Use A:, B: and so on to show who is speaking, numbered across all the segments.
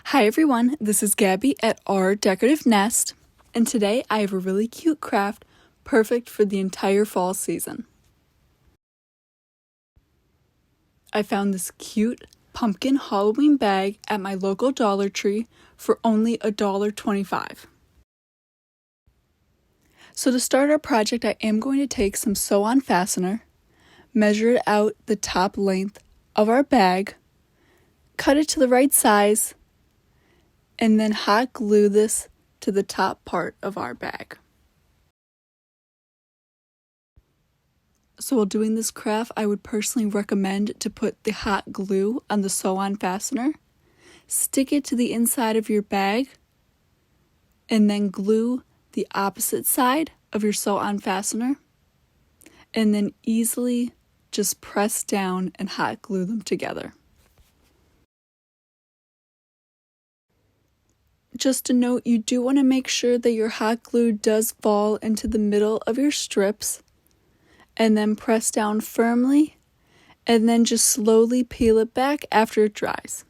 A: Hi everyone, this is Gabby at Our Decorative Nest, and today I have a really cute craft perfect for the entire fall season. I found this cute pumpkin Halloween bag at my local Dollar Tree for only $1.25. So to start our project, I am going to take some sew-on fastener, measure it out the top length of our bag, cut it to the right size, and then hot glue this to the top part of our bag. So while doing this craft, I would personally recommend to put the hot glue on the sew-on fastener, stick it to the inside of your bag, and then glue the opposite side of your sew-on fastener, and then easily just press down and hot glue them together. Just a note, you do want to make sure that your hot glue does fall into the middle of your strips, and then press down firmly, and then just slowly peel it back after it dries.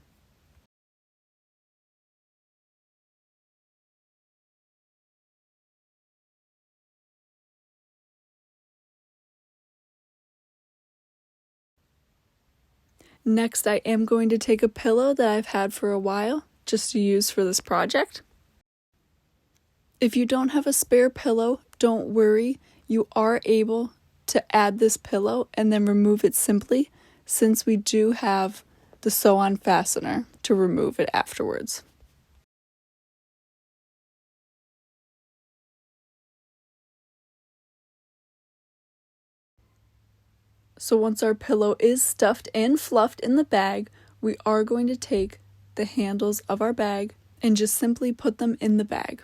A: Next, I am going to take a pillow that I've had for a while, just to use for this project. If you don't have a spare pillow, don't worry, you are able to add this pillow and then remove it simply, since we do have the sew-on fastener to remove it afterwards. So once our pillow is stuffed and fluffed in the bag, we are going to take the handles of our bag and just simply put them in the bag.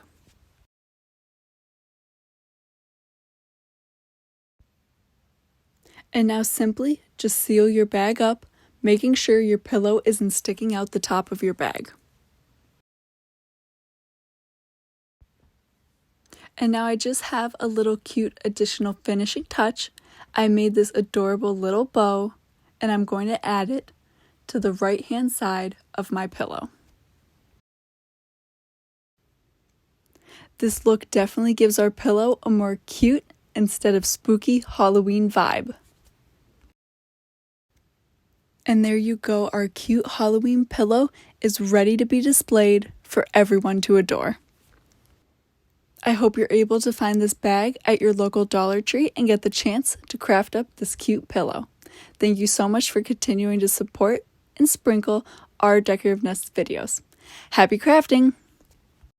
A: And now simply just seal your bag up, making sure your pillow isn't sticking out the top of your bag. And now I just have a little cute additional finishing touch. I made this adorable little bow, and I'm going to add it to the right hand side of my pillow. This look definitely gives our pillow a more cute instead of spooky Halloween vibe. And there you go, our cute Halloween pillow is ready to be displayed for everyone to adore. I hope you're able to find this bag at your local Dollar Tree and get the chance to craft up this cute pillow. Thank you so much for continuing to support and sprinkle our Decorative Nest videos. Happy crafting!